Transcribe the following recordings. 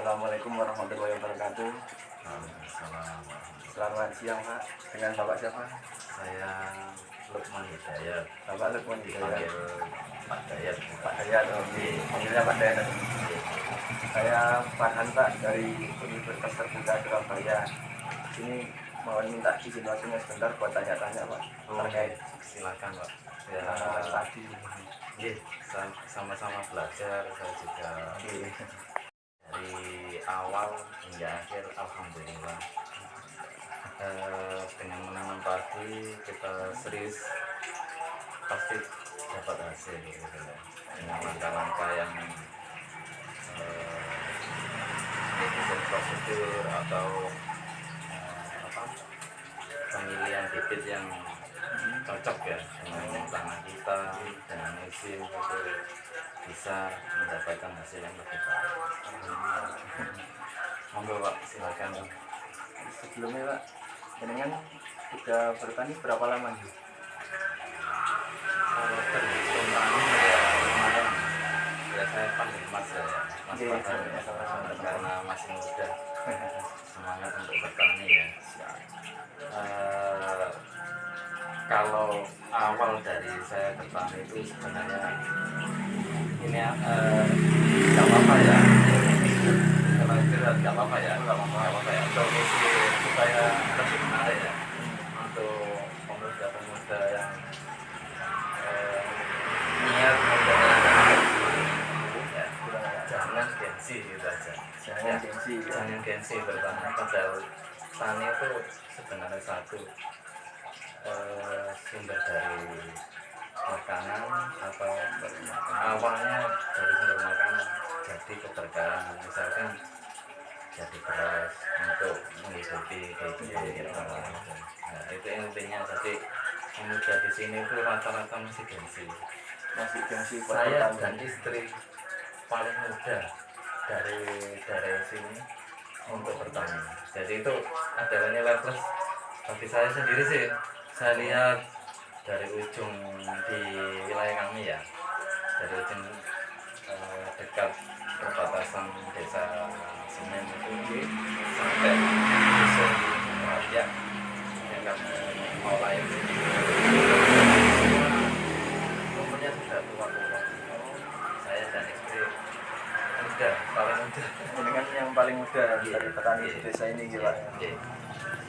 Assalamualaikum warahmatullahi wabarakatuh. Waalaikumsalam. Selamat siang Pak. Dengan Bapak siapa? Saya Lukman Hidayat, Bapak Lukman Hidayat. panggil Pak Dayat. Pak Dayat. Oke. Panggilnya Pak Dayat. Saya Farhan Pak dari Universitas Terbuka Surabaya. Ini mohon minta izin waktunya sebentar buat tanya-tanya Pak terkait Silakan Pak. Ya, tadi. iya, sama-sama belajar. Saya juga dari awal hingga akhir, alhamdulillah. Dengan menanam padi kita serius pasti dapat hasil gitu ya. Dengan langkah-langkah yang mengikuti prosedur atau pemilihan bibit yang cocok ya dengan tanah kita, dengan musim itu bisa mendapatkan hasil yang lebih baik. Monggo Pak, silakan. Sebelumnya Pak, dengan sudah bertani berapa lama sih? Kalau terhitung tani ya lumayan. Ya saya panggil Mas ya, Mas Iya, Farhan, karena masih muda, semangat untuk bertani ya. Kalau awal dari saya bertani itu sebenarnya ini nggak apa-apa ya, kalau istirahat nggak apa-apa ya, untuk supaya lebih menarik ya untuk pemuda-pemuda yang niat untuk ya, jangan gengsi gitu aja. Jangan gengsi bertani, padahal tani itu sebenarnya satu sumber dari makanan atau awalnya dari sumber makanan jadi keberkahan, misalkan jadi beras untuk menghidupi kehidupan kita. Nah itu intinya. Jadi pemuda di sini itu rata-rata masih gengsi. Saya dan istri paling muda dari sini untuk bertani. Jadi itu adalah nilai plus bagi saya sendiri sih. Saya lihat dari ujung di wilayah kami ya, dari ujung dekat perbatasan desa Semen itu sampai dusun Raja yang kami mulai umurnya sudah tua-tua. Saya dan istri muda, paling muda. Dengan yang paling muda dari petani di desa ini gimana?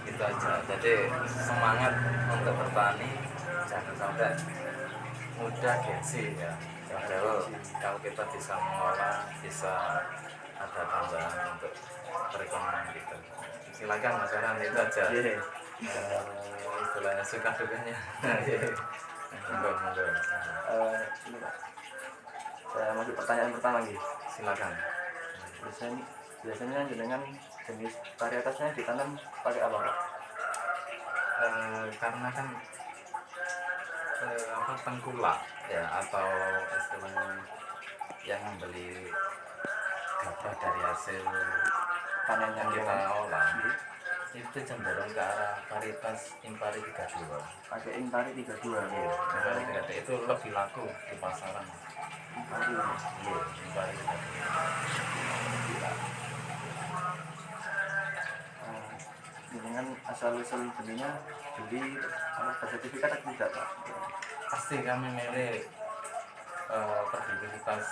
Gitu aja. Jadi semangat untuk bertani, jangan sampai mudah gengsi ya. Kalau kita bisa mengolah, bisa ada tambahan untuk perekonomian kita. Silakan Mas Farhan, itu aja. Istilahnya suka dukanya. Monggo. Ini Pak, saya masuk pertanyaan pertama nih. Silakan. Biasanya dengan jenis varietasnya ditanam pakai apa Pak? Karena kan tengkulak ya, atau istilahnya yang membeli gabah dari hasil panen yang kita olah itu cenderung ke arah varietas Impari 32. Pakai Impari 32. Iya, Impari 32 itu lebih laku di pasaran. Impari. Iya, Impari 32. Dengan asal-usul belinya beli bersertifikat atau tidak Pak? Pasti kami milih produktivitas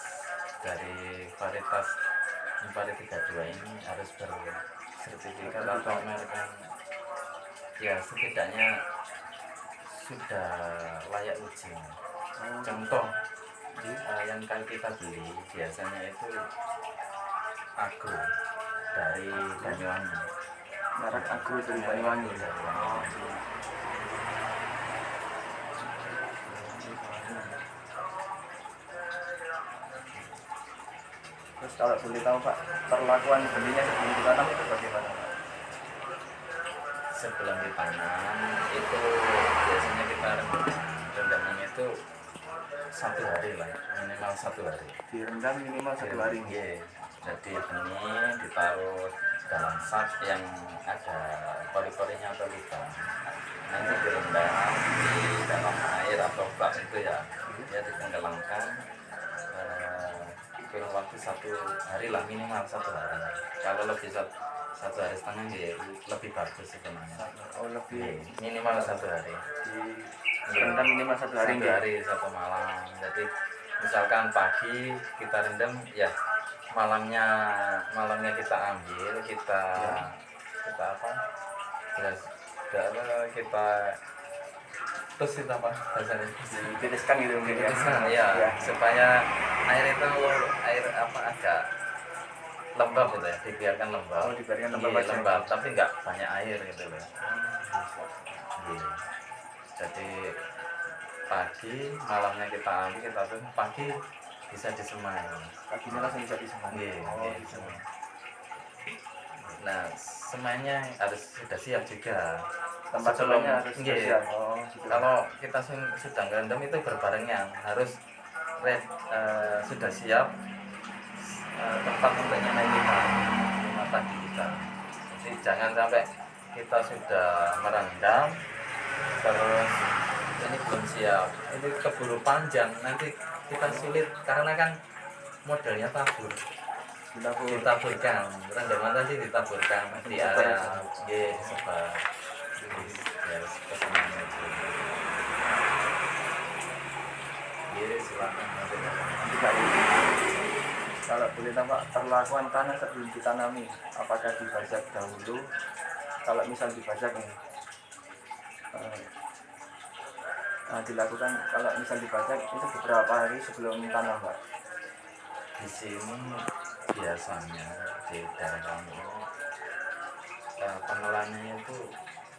dari varietas Impari 32 ini harus bersertifikat atau merek yang ya setidaknya sudah layak uji. Contoh yang kali kita beli biasanya itu Agro dari Banyuwangi. Merek Agro dari Banyuwangi. Terus kalau boleh tahu Pak, perlakuan belinya sebelum ditanam itu bagaimana Pak? Sebelum ditanam itu biasanya kita rendamnya itu 1 hari lah, minimal 1 hari. Direndam minimal 1 hari. Iya. Jadi benih ditaruh dalam sak yang ada pori-porinya atau lubang. Nanti direndam di dalam air atau bak itu ya, dia ditenggelamkan kurang waktu 1 hari lah, minimal 1 hari. Kalau lebih satu hari setengah ya lebih bagus sebenarnya. Oh, lebih Minimal 1 hari. disarankan minimal 1 hari. 1 hari 1 malam. Jadi misalkan pagi kita rendam, ya malamnya kita ambil, kita apa? Kita terus itu apa bahasanya? Ditiriskan gitu mungkin ya. Ya, supaya air itu apa agak lembab gitu ya, dibiarkan lembab. Oh, dibiarkan lembab Iya, aja. lembab, tapi nggak banyak air gitu loh. Iya. Jadi pagi, malamnya kita ambil, kita tuh pagi bisa disemai. Paginya langsung bisa disemai. Iya, Oh, iya, disemai. Nah, semainya harus sudah siap juga. tempat Sebelum- semainya harus iya. siap. Oh, gitu. Kalau kita sudah ngerendam itu berbarengan, harus sudah siap tempat untuk nyamai lima tadi kita. Jadi jangan sampai kita sudah merendam terus ini belum siap, ini keburu panjang, nanti kita sulit karena kan modelnya tabur, ditaburkan, rendaman tadi ditaburkan di area disebar ya kesenangan itu. Silakan nanti. Kalau boleh tahu Pak, perlakuan tanah sebelum ditanami, apakah dibajak dahulu? Kalau misal dibajak nih, dilakukan kalau misal dibajak itu beberapa hari sebelum tanam Pak. Di sini biasanya di daerah kami ini pengelolaannya itu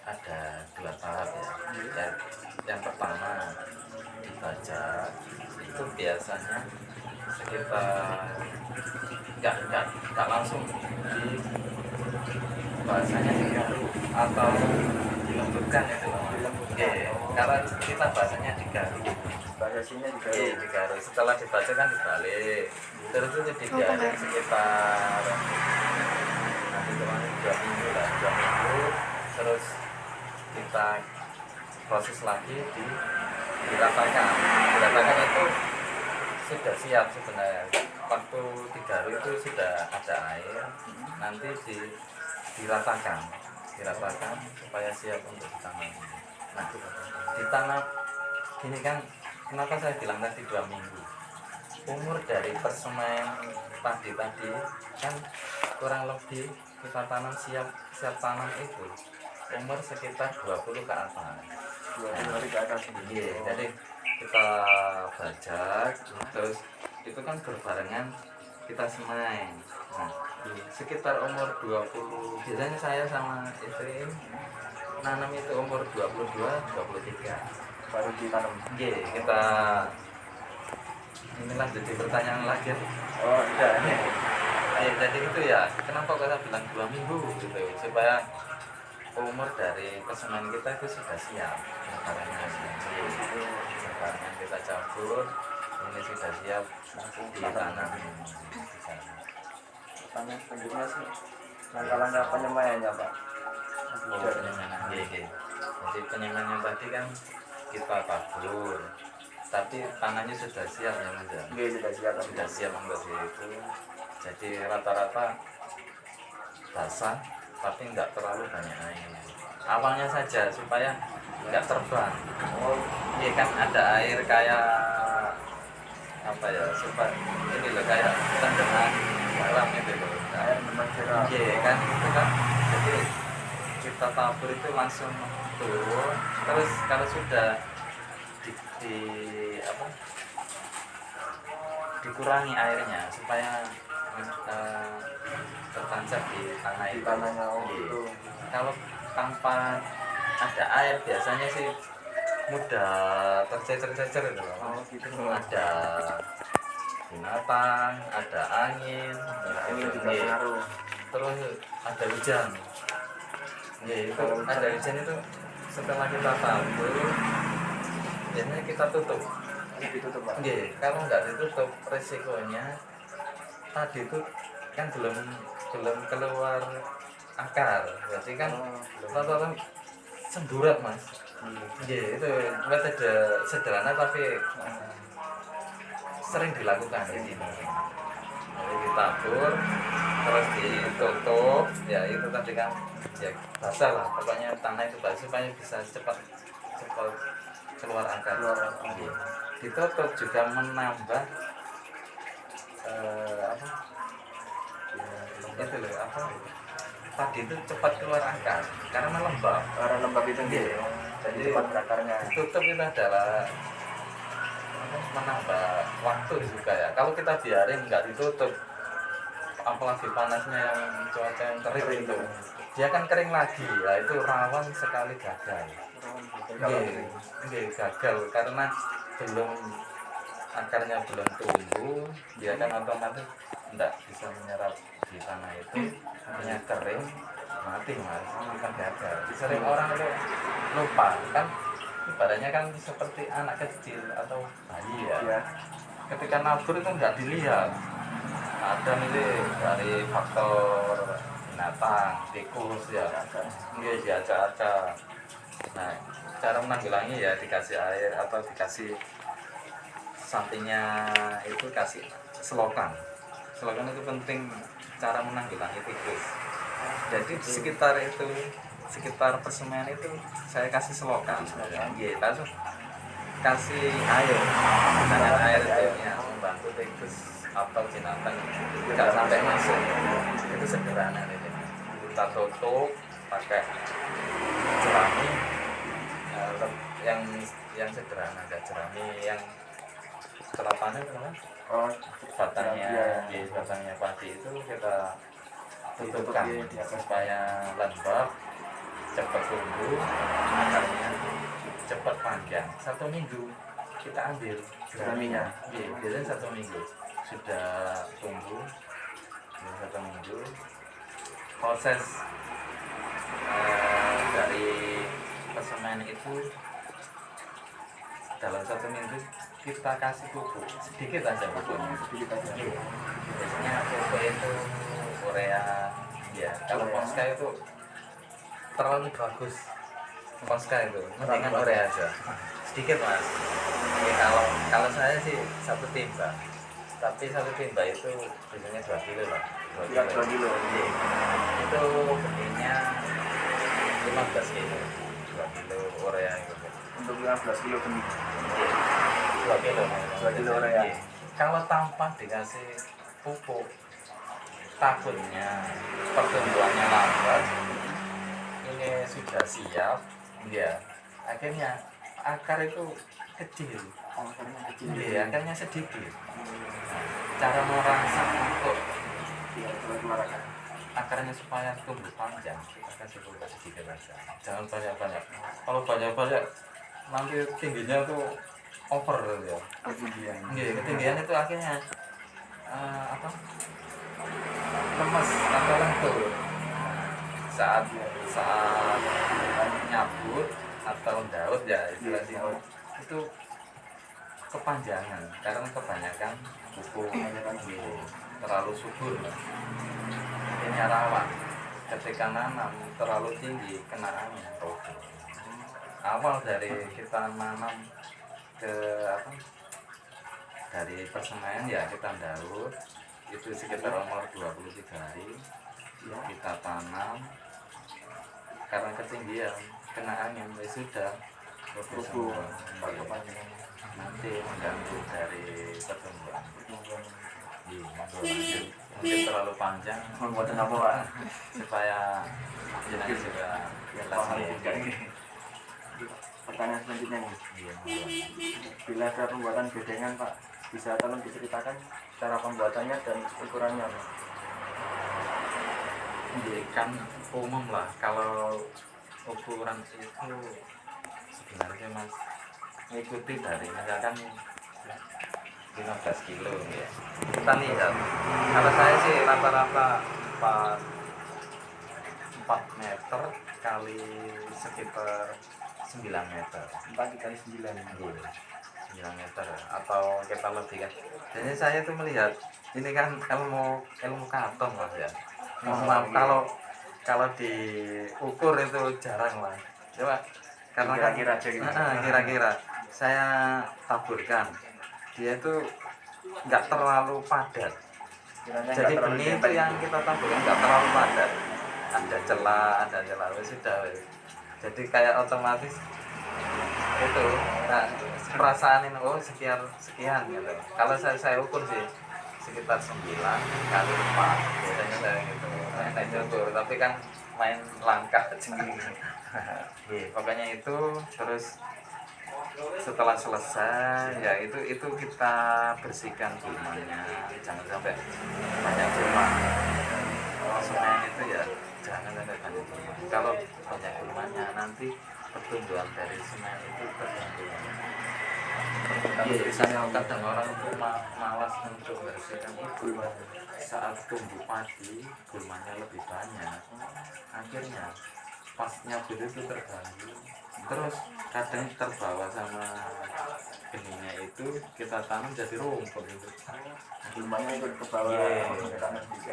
ada 2 tahap ya. Yang pertama dibajak itu biasanya sekitar nggak langsung di bahasanya digaruk atau dilembutkan itu. Karena kita bahasanya digaruk. Bahasa sini juga Digaruk. Setelah dibaca kan dibalik. Terus itu dibiarkan sekitar nanti kemarin 2 minggu lah, 2 minggu. Terus kita proses lagi diratakan. Diratakan itu sudah siap sebenarnya. Waktu digaruk itu sudah ada air, nanti diratakan supaya siap untuk ditanam. Nah, ditanam ini kan kenapa saya bilang tadi 2 minggu. Umur dari persemaian padi tadi kan kurang lebih kita tanam siap tanam itu umur sekitar 20 ke atas. 20 hari ke atas. Iya, jadi kita bajak terus itu kan berbarengan kita semai. Nah, sekitar umur 20, biasanya saya sama istri nanam itu umur 22, 23 Baru ditanam. Iya, kita ini lanjut di pertanyaan lagi. Oh, iya. Jadi itu ya, kenapa kita bilang 2 minggu gitu, supaya umur dari kesenangan kita itu sudah siap. Sekarang kita cabut, ini sudah siap langsung ditanam. Pertanyaan selanjutnya sih langkah-langkah penyemaiannya Pak. Jadi penyemaian tadi kan kita tabur, tapi tanahnya sudah siap ya Mas ya. Iya, sudah siap. Untuk itu. Jadi rata-rata basah, tapi nggak terlalu banyak air. Awalnya saja supaya nggak terbang. Oh, Iya kan ada air kayak apa ya? Supaya ini loh kayak tendangan garam itu loh. air bermasyarakat. Iya kan itu kan. Jadi kita tabur itu langsung turun. Terus kalau sudah dikurangi airnya supaya tertancap di tanah Di itu. tanahnya Iya. itu. Kalau tanpa ada air biasanya sih mudah tercecer-cecer gitu loh. Oh, gitu. Ada binatang, ada angin, Ini gitu. juga Iya. pengaruh. Terus ada hujan. Iya, itu ada hujan itu setelah kita tabur biasanya kita tutup. Ini ditutup Pak. Iya, kalau nggak ditutup resikonya tadi itu kan belum keluar akar, berarti kan rata-rata semburat Mas. Iya, itu metode sederhana tapi sering dilakukan di sini. Jadi ditabur terus ditutup ya, itu tadi kan ya basah lah, pokoknya tanah itu basah supaya bisa cepat keluar akar. Iya. Ditutup juga menambah apa itu loh, apa tadi itu cepat keluar akar karena lembab. Karena lembab itu Iya. jadi cepat berakarnya. Ditutup itu adalah menambah waktu juga ya. Kalau kita biarin nggak ditutup, apalagi panasnya yang cuaca yang terik itu, dia kan kering lagi ya, itu rawan sekali gagal. Iya, gagal karena belum, akarnya belum tumbuh, dia kan otomatis tidak bisa menyerap di tanah itu, akhirnya kering, mati mas, kan gagal. Sering orang itu lupa kan, ibaratnya kan seperti anak kecil atau bayi ya. Ketika nabur itu nggak dilihat, ada milik dari faktor binatang, tikus ya, dia diacak-acak. Nah, cara menanggulangi ya dikasih air atau dikasih sampingnya itu kasih selokan. Selokan itu penting cara menanggulangi tikus. Jadi di sekitar itu, sekitar persemaian itu saya kasih selokan. Iya, langsung kasih air, misalnya air itu yang membantu tikus atau binatang tidak sampai masuk. Itu sederhana ini. Kita tutup pakai jerami yang sederhana, ada jerami yang serapannya kan, batangnya padi itu kita tutupkan supaya lembab, cepat tumbuh, akarnya cepat panjang. 1 minggu kita ambil jeraminya, biasanya 1 minggu sudah tumbuh. 1 minggu proses dari persemaian itu dalam 1 minggu kita kasih pupuk sedikit aja, pupuknya sedikit aja. Biasanya pupuk itu urea ya, kalau Ponska itu terlalu bagus, Ponska itu mendingan urea aja sedikit mas. Ya, kalau saya sih 1 timba, tapi 1 timba itu biasanya 2 kilo lah, 2 kilo. Itu benihnya 15 kilo, 2 kilo urea itu Untuk 15 kilo benih. 2 kilo urea. Kalau tanpa dikasih pupuk, takutnya pertumbuhannya lambat, ini sudah siap ya, akhirnya akar itu kecil. Iya, akarnya sedikit. Cara merangsang untuk akarnya supaya tumbuh panjang, kita kasih pupuk sedikit aja, jangan banyak-banyak. Kalau banyak-banyak nanti tingginya tuh over ya. Ketinggian itu akhirnya lemes atau lentur saat nyabut atau daud ya istilahnya, itu kepanjangan karena kebanyakan pupuk, terlalu subur. Ini rawan ketika nanam terlalu tinggi, kena angin roboh. Awal dari kita nanam ke dari persemaian ya, kita daud itu sekitar umur 23 hari ya, kita tanam. Karena ketinggian kena angin ya sudah roboh, nanti mengganggu dari pertumbuhan. Mungkin terlalu panjang Membuat apa Pak? supaya jenazah juga jelas. Pertanyaan selanjutnya nih, bila ada pembuatan bedengan Pak, bisa tolong diceritakan cara pembuatannya dan ukurannya Pak? Kan umum lah, kalau ukuran itu sebenarnya mas mengikuti dari misalkan 15 kilo ya. Kita lihat, kalau saya sih rata-rata 4 meter kali sekitar 9 meter. 4 kali 9 meter atau kita lebih kan. Jadi saya tuh melihat ini kan ilmu kantong mas ya. Maaf kalau diukur itu jarang lah. Coba karena kira-kira aja gitu. Kira-kira saya taburkan, dia itu nggak terlalu padat, Kiranya Jadi nggak terlalu benih itu ditempel. yang kita taburkan nggak terlalu padat, ada celah wes sudah wes. Jadi kayak otomatis itu, nah, perasaan ini oh sekian sekian gitu. Kalau saya ukur sih sekitar 9 kali 4 biasanya saya gitu. Nah, itu ukur, tapi kan main langkah. Iya, pokoknya itu. Terus setelah selesai ya itu kita bersihkan gulmanya, jangan sampai banyak gulma. Semen itu ya jangan sampai banyak gulma. Kalau banyak gulmanya nanti pertumbuhan dari semen itu terganggu. Iya, kadang orang itu malas untuk bersihkan itu. Saat tumbuh padi gulmanya lebih banyak, akhirnya pas nyabut itu terganggu. Terus kadang terbawa sama benihnya itu, kita tanam jadi rumput itu. Gulmanya ikut ke bawah. Iya,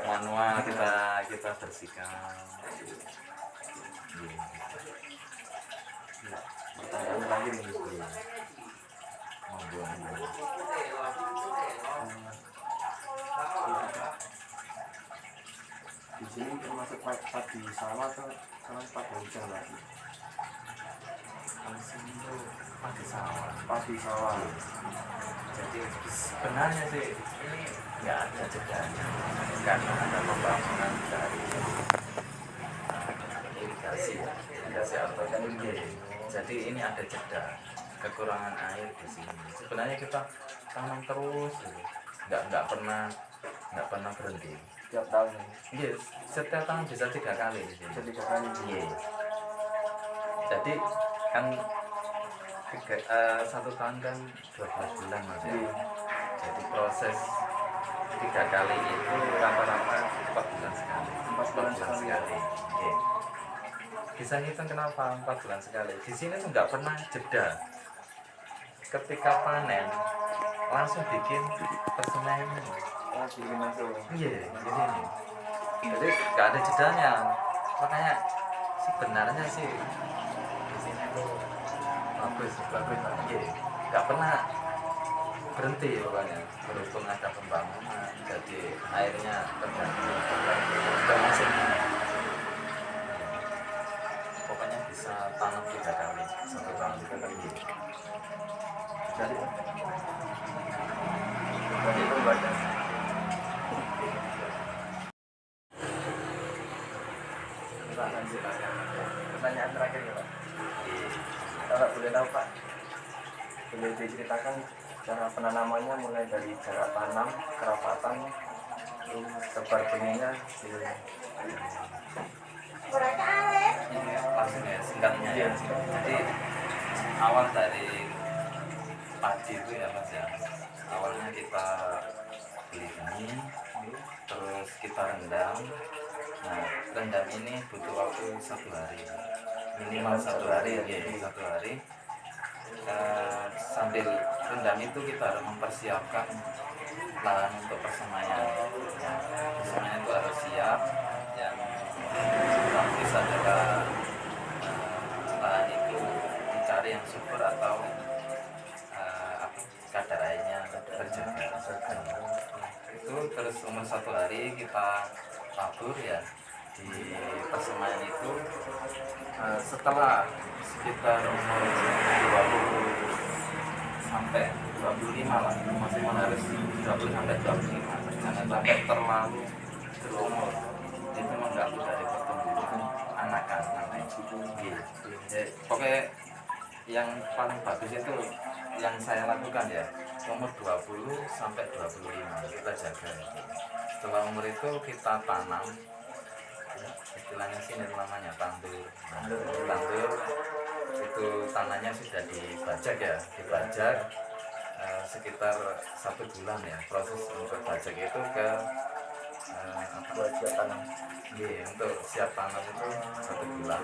manual kita bersihkan. Iya. Pertanyaan terakhir nih. Monggo. Di sini termasuk padi sawah atau padi hujan lagi? Langsung itu padi sawah. Padi sawah. Jadi sebenarnya sih ini nggak ada jedanya karena ada pembangunan dari irigasi atau irigasi. Jadi ini ada jeda, kekurangan air di sini. Sebenarnya kita tanam terus, gitu. nggak pernah berhenti. Tiap tahun ini. Iya, setiap tahun bisa 3 kali di sini. Bisa 3 kali. Iya. Jadi kan 1 tahun kan 12 bulan mas ya. Iya. Jadi proses 3 kali itu rata-rata 4 bulan sekali. 4 bulan sekali. Iya. Bisa ngitung kenapa 4 bulan sekali. Di sini tuh nggak pernah jeda. Ketika panen langsung bikin persemaian. Oh, bikin masuk. Iya, di sini. Jadi nggak ada jedanya. Makanya sebenarnya sih di sini tuh bagus. Iya, nggak pernah berhenti pokoknya. Berhubung ada pembangunan, jadi airnya tergantung udah masuk. Pokoknya bisa tanam 3 kali 1 tahun. Jadi itu baca. Pertanyaan terakhir ya Pak. Kalau boleh tahu Pak, boleh diceritakan cara penanamannya mulai dari jarak tanam, kerapatan, terus sebar benihnya, Ini langsung ya singkatnya ya. Jadi awal dari padi itu ya mas ya, awalnya kita beli benih, terus kita rendam. Nah, rendam ini butuh waktu 1 hari, minimal 1 hari ya, 1 hari. Sambil rendam itu kita harus mempersiapkan lahan untuk persemaian. Persemaian itu harus siap, yang praktis adalah lahan itu dicari yang subur atau kadar airnya terjaga. Itu terus umur 1 hari kita tabur ya di persemaian itu. Setelah sekitar umur 20 sampai 25 lah, maksimal harus 20 sampai 25, jangan sampai terlalu berumur. Itu mengganggu dari pertumbuhan anakan nanti. Pokoknya yang paling bagus itu yang saya lakukan ya umur 20 sampai 25 kita jaga. Setelah umur itu kita tanam, istilahnya sini namanya tandur. Tandur itu tanahnya sudah dibajak ya, sekitar 1 bulan ya. Proses untuk bajak itu ke siap tanam. Iya, untuk siap tanam itu 1 bulan.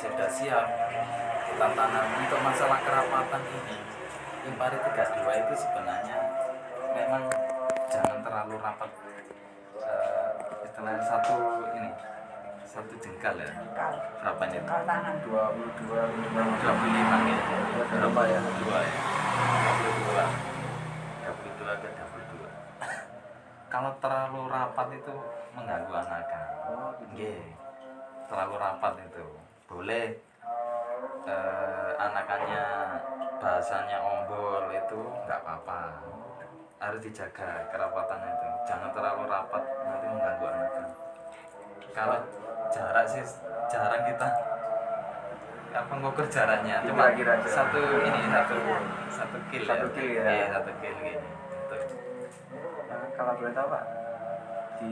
Sudah siap kita tanam. Untuk masalah kerapatan ini, Impari 32 itu sebenarnya memang jangan terlalu rapat. Istilahnya satu jengkal ya. Berapa ini? 22 25 ya. berapa ya? 22 ya. 22 ke 22. kalau terlalu rapat itu mengganggu anakan. Oh, gitu. Nggih. Terlalu rapat itu boleh anakannya bahasanya ombol itu nggak apa-apa, harus dijaga kerapatannya itu, jangan terlalu rapat nanti mengganggu anakan. Kalau jarak sih jarang kita apa ngukur jaraknya, cuma Kira-kira aja. satu kil Satu kil ya? Iya, 1 kil gini gitu. Nah, kalau boleh tahu Pak, di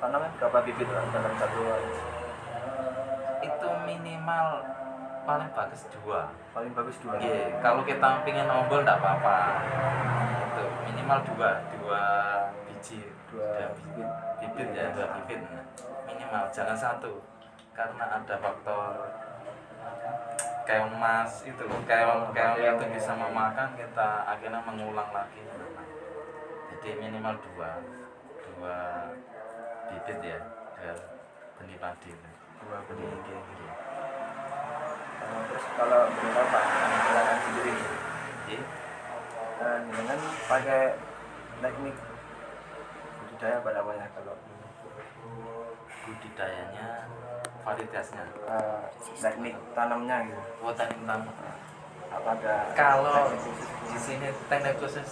tanamnya berapa bibit Pak dalam satu hari? Itu minimal paling bagus 2. Paling bagus 2. Iya, kalau kita pengen ombol enggak apa-apa. Itu minimal 2 biji, 2 bibit. bibit ya, 2 bibit. Minimal jangan 1. Karena ada faktor keong emas itu, keong itu bisa memakan, kita akhirnya mengulang lagi. Jadi minimal 2 bibit ya, biar benih padi itu. 2 benih. Iya. Terus kalau boleh tahu Pak, silakan sendiri. Iya. Dengan pakai teknik budidaya apa namanya kalau Budidayanya, varietasnya. teknik tanamnya gitu? Oh, teknik tanam. Apa ada Kalau teknik khusus? di sini teknik khusus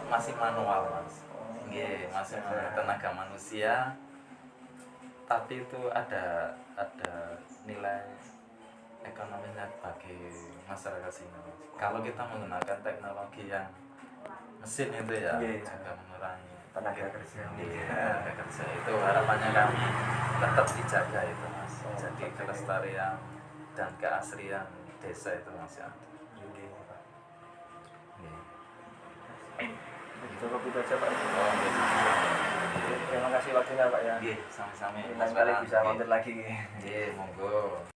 masih manual, Mas. Nggih, masih tenaga manusia. Tapi itu ada nilai ekonominya bagi masyarakat sini, Mas. Kalau kita menggunakan teknologi yang mesin itu ya, Iya. juga mengurangi Tenaga kerja. Iya, tenaga kerja itu harapannya kami tetap dijaga itu, Mas. Jadi kelestarian dan keaslian desa itu masih ada. Iya. Cukup itu aja Pak. Oh, gitu. Terima kasih waktunya Pak ya. Iya, sami-sami. Lain kali bisa mampir lagi. Iya, monggo.